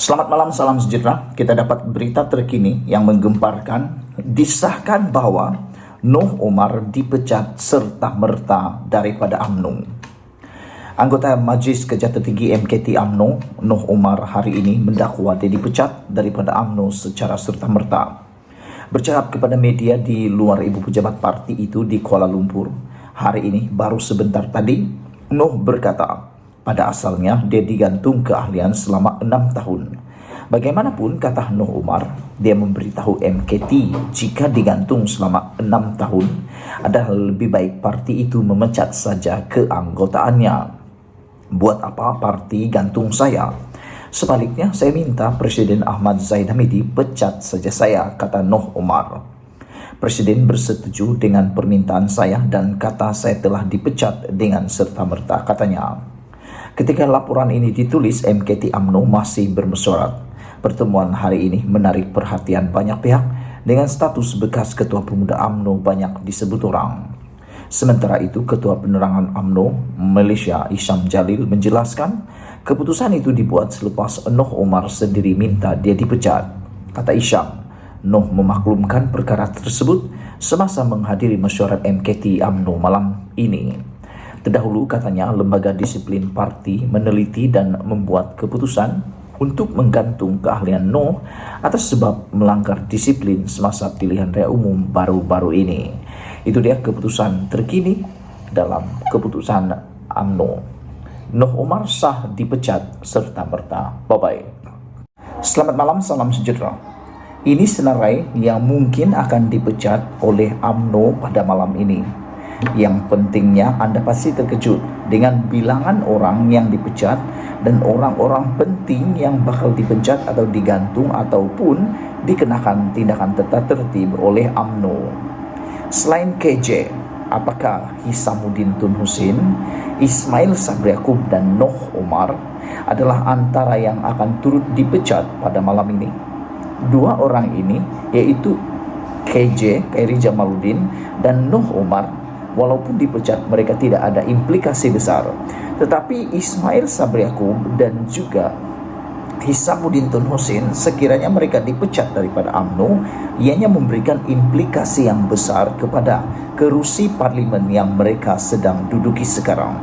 Selamat malam, salam sejahtera. Kita dapat berita terkini yang menggemparkan. Disahkan bahwa Noh Omar dipecat serta-merta daripada UMNO. Anggota Majlis Kerja Tertinggi MKT UMNO, Noh Omar, hari ini mendakwa dia dipecat daripada UMNO secara serta-merta. Bercakap kepada media di luar ibu pejabat parti itu di Kuala Lumpur, hari ini baru sebentar tadi, Noh berkata, pada asalnya dia digantung keahlian selama 6 tahun. Bagaimanapun kata Noh Omar, dia memberitahu MKT jika digantung selama 6 tahun adalah lebih baik parti itu memecat saja keanggotaannya. Buat apa parti gantung saya? Sebaliknya saya minta Presiden Ahmad Zahid Hamidi pecat saja saya, kata Noh Omar. Presiden bersetuju dengan permintaan saya dan kata saya telah dipecat dengan serta-merta, katanya. Ketika laporan ini ditulis, MKT UMNO masih bermesyuarat. Pertemuan hari ini menarik perhatian banyak pihak dengan status bekas Ketua Pemuda UMNO banyak disebut orang. Sementara itu, Ketua Penerangan UMNO Malaysia Isham Jalil menjelaskan keputusan itu dibuat selepas Noh Omar sendiri minta dia dipecat. Kata Isham, Noh memaklumkan perkara tersebut semasa menghadiri mesyuarat MKT UMNO malam ini. Terdahulu katanya lembaga disiplin parti meneliti dan membuat keputusan untuk menggantung keahlian Noh atas sebab melanggar disiplin semasa pilihan raya umum baru-baru ini. Itu dia keputusan terkini dalam keputusan UMNO. Noh Omar sah dipecat serta-merta. Bye-bye. Selamat malam, salam sejahtera. Ini senarai yang mungkin akan dipecat oleh UMNO pada malam ini. Yang pentingnya Anda pasti terkejut dengan bilangan orang yang dipecat dan orang-orang penting yang bakal dipecat atau digantung ataupun dikenakan tindakan tata tertib oleh UMNO. Selain KJ, apakah Hisamuddin Tun Hussein, Ismail Sabri Yaakob dan Noh Omar adalah antara yang akan turut dipecat pada malam ini? Dua orang ini yaitu KJ, Khairi Jamaluddin, dan Noh Omar, walaupun dipecat mereka tidak ada implikasi besar. Tetapi Ismail Sabri Yaakob dan juga Hisamuddin Tun Hussein, sekiranya mereka dipecat daripada UMNO, ianya memberikan implikasi yang besar kepada kerusi parlimen yang mereka sedang duduki sekarang.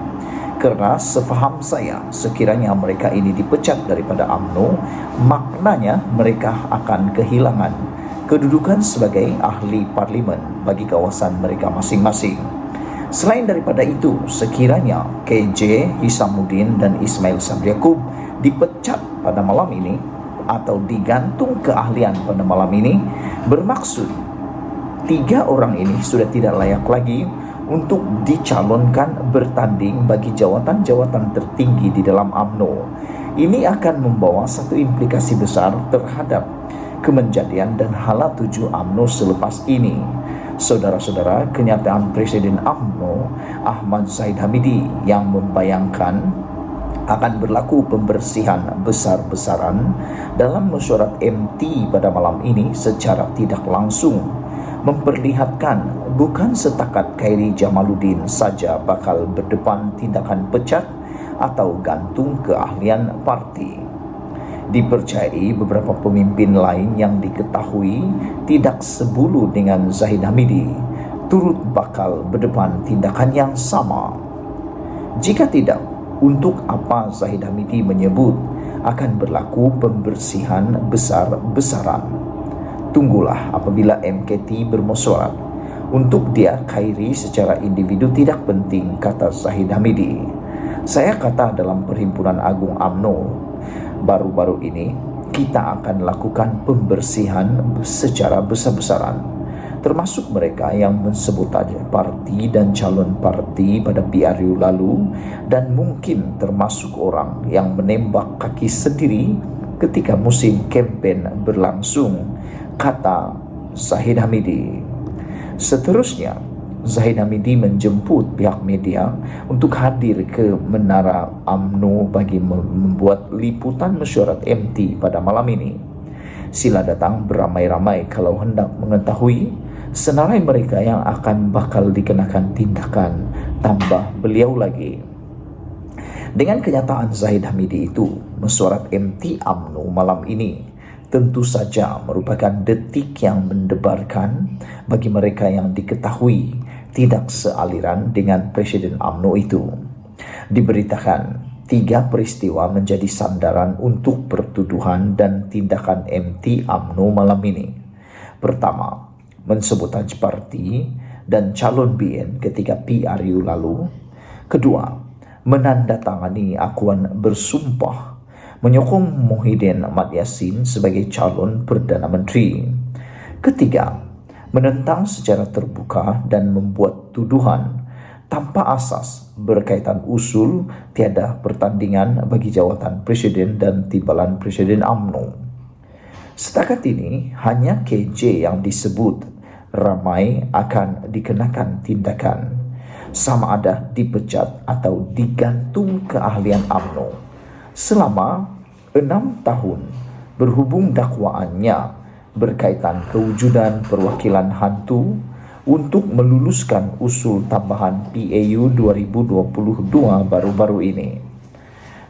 Karena sefaham saya, sekiranya mereka ini dipecat daripada UMNO, maknanya mereka akan kehilangan kedudukan sebagai ahli parlimen bagi kawasan mereka masing-masing. Selain daripada itu, sekiranya KJ, Hisamuddin dan Ismail Sabri Yaakob dipecat pada malam ini atau digantung keahlian pada malam ini, bermaksud 3 orang ini sudah tidak layak lagi untuk dicalonkan bertanding bagi jawatan-jawatan tertinggi di dalam UMNO. Ini akan membawa satu implikasi besar terhadap kemenjadian dan hala tuju UMNO selepas ini. Saudara-saudara, kenyataan Presiden UMNO Ahmad Zahid Hamidi yang membayangkan akan berlaku pembersihan besar-besaran dalam mesyuarat MT pada malam ini secara tidak langsung memperlihatkan bukan setakat Khairi Jamaluddin saja bakal berdepan tindakan pecat atau gantung keahlian parti. Dipercayai beberapa pemimpin lain yang diketahui tidak sebulu dengan Zahid Hamidi turut bakal berdepan tindakan yang sama. Jika tidak, untuk apa Zahid Hamidi menyebut akan berlaku pembersihan besar-besaran? Tunggulah apabila MKT bermesyuarat. Untuk dia, Khairi secara individu tidak penting, kata Zahid Hamidi. Saya kata dalam Perhimpunan Agung UMNO, baru-baru ini kita akan lakukan pembersihan secara besar-besaran, termasuk mereka yang mensabotage parti dan calon parti pada PRU lalu, dan mungkin termasuk orang yang menembak kaki sendiri ketika musim kempen berlangsung, kata Zahid Hamidi. Seterusnya, Zahid Hamidi menjemput pihak media untuk hadir ke Menara UMNO bagi membuat liputan mesyuarat MT pada malam ini. Sila datang beramai-ramai kalau hendak mengetahui senarai mereka yang akan bakal dikenakan tindakan, tambah beliau lagi. Dengan kenyataan Zahid Hamidi itu, mesyuarat MT UMNO malam ini tentu saja merupakan detik yang mendebarkan bagi mereka yang diketahui tidak sealiran dengan Presiden UMNO itu. Diberitakan 3 peristiwa menjadi sandaran untuk pertuduhan dan tindakan MT UMNO malam ini. Pertama, mensabotaj parti dan calon BN ketika PRU lalu. Kedua, menandatangani akuan bersumpah menyokong Muhyiddin Ahmad Yassin sebagai calon Perdana Menteri. Ketiga, menentang secara terbuka dan membuat tuduhan tanpa asas berkaitan usul tiada pertandingan bagi jawatan Presiden dan timbalan Presiden UMNO. Setakat ini, hanya KJ yang disebut ramai akan dikenakan tindakan, sama ada dipecat atau digantung keahlian UMNO selama 6 tahun berhubung dakwaannya berkaitan kewujudan perwakilan hantu untuk meluluskan usul tambahan PAU 2022 baru-baru ini.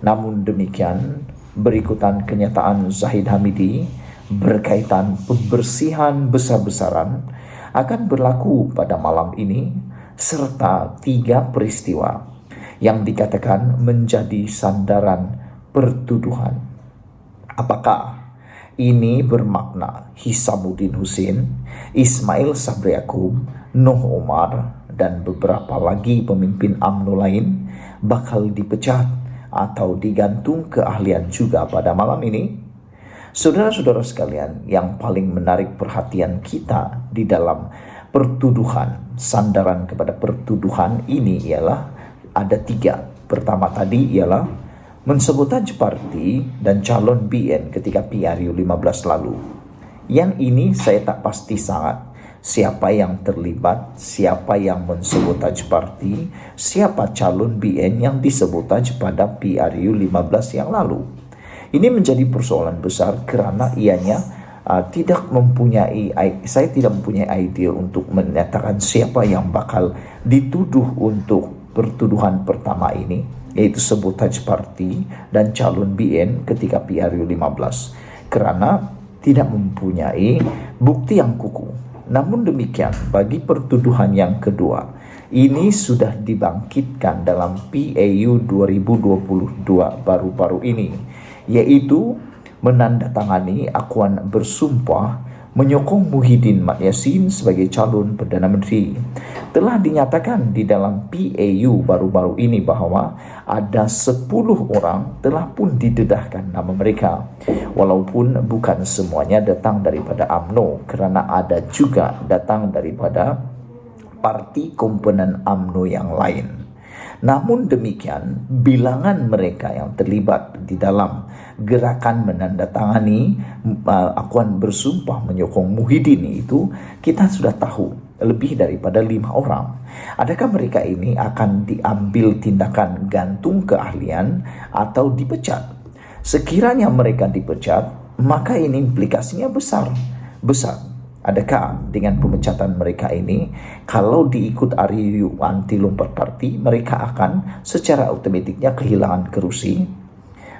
Namun demikian, berikutan kenyataan Zahid Hamidi berkaitan pembersihan besar-besaran akan berlaku pada malam ini serta 3 peristiwa yang dikatakan menjadi sandaran pertuduhan. Apakah ini bermakna Hisamuddin Hussein, Ismail Sabri Yaakob, Noh Omar, dan beberapa lagi pemimpin UMNO lain bakal dipecat atau digantung keahlian juga pada malam ini? Saudara-saudara sekalian, yang paling menarik perhatian kita di dalam pertuduhan, sandaran kepada pertuduhan ini ialah ada 3. Pertama tadi ialah mensabotaj parti dan calon BN ketika PRU 15 lalu. Yang ini saya tak pasti sangat siapa yang terlibat, siapa yang mensabotaj parti, siapa calon BN yang disabotaj pada PRU 15 yang lalu. Ini menjadi persoalan besar kerana ianya saya tidak mempunyai idea untuk menyatakan siapa yang bakal dituduh untuk pertuduhan pertama ini, yaitu sabotaj parti dan calon BN ketika PRU 15, kerana tidak mempunyai bukti yang kukuh. Namun demikian, bagi pertuduhan yang kedua, ini sudah dibangkitkan dalam PAU 2022 baru-baru ini, yaitu menandatangani akuan bersumpah menyokong Muhyiddin Ahmad Yassin sebagai calon Perdana Menteri. Telah dinyatakan di dalam PAU baru-baru ini bahawa ada 10 orang telah pun didedahkan nama mereka. Walaupun bukan semuanya datang daripada UMNO, kerana ada juga datang daripada parti komponen UMNO yang lain. Namun demikian, bilangan mereka yang terlibat di dalam gerakan menandatangani akuan bersumpah menyokong Muhyiddin itu, kita sudah tahu lebih daripada 5 orang. Adakah mereka ini akan diambil tindakan gantung keahlian atau dipecat? Sekiranya mereka dipecat, maka ini implikasinya besar. Adakah dengan pemecatan mereka ini, kalau diikut RUU anti lompat parti, mereka akan secara otomatiknya kehilangan kerusi?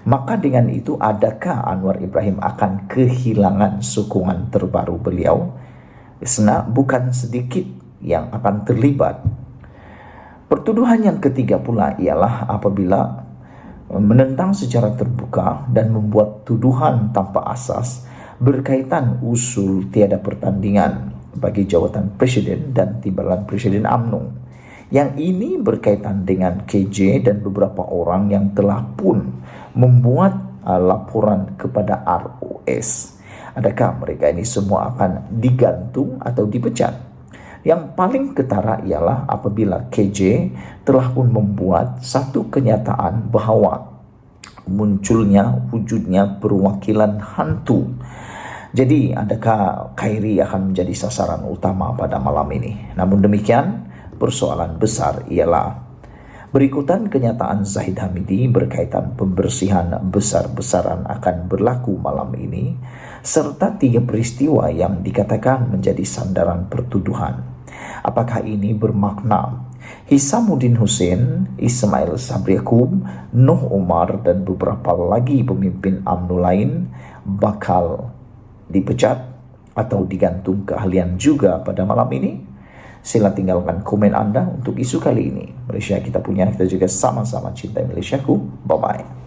Maka dengan itu, adakah Anwar Ibrahim akan kehilangan sokongan terbaru beliau? Karena bukan sedikit yang akan terlibat. Pertuduhan yang ketiga pula ialah apabila menentang secara terbuka dan membuat tuduhan tanpa asas berkaitan usul tiada pertandingan bagi jawatan Presiden dan timbalan Presiden UMNO. Yang ini berkaitan dengan KJ dan beberapa orang yang telah pun membuat laporan kepada ROS. Adakah mereka ini semua akan digantung atau dipecat? Yang paling ketara ialah apabila KJ telah pun membuat satu kenyataan bahawa wujudnya perwakilan hantu. Jadi adakah Khairi akan menjadi sasaran utama pada malam ini? Namun demikian, persoalan besar ialah berikutan kenyataan Zahid Hamidi berkaitan pembersihan besar-besaran akan berlaku malam ini, serta 3 peristiwa yang dikatakan menjadi sandaran pertuduhan. Apakah ini bermakna Hisamuddin Hussein, Ismail Sabri Yaakob, Noh Umar dan beberapa lagi pemimpin UMNO lain bakal dipecat atau digantung keahlian juga pada malam ini? Sila tinggalkan komen Anda untuk isu kali ini. Malaysia kita punya, kita juga sama-sama cintai Malaysiaku. Bye-bye.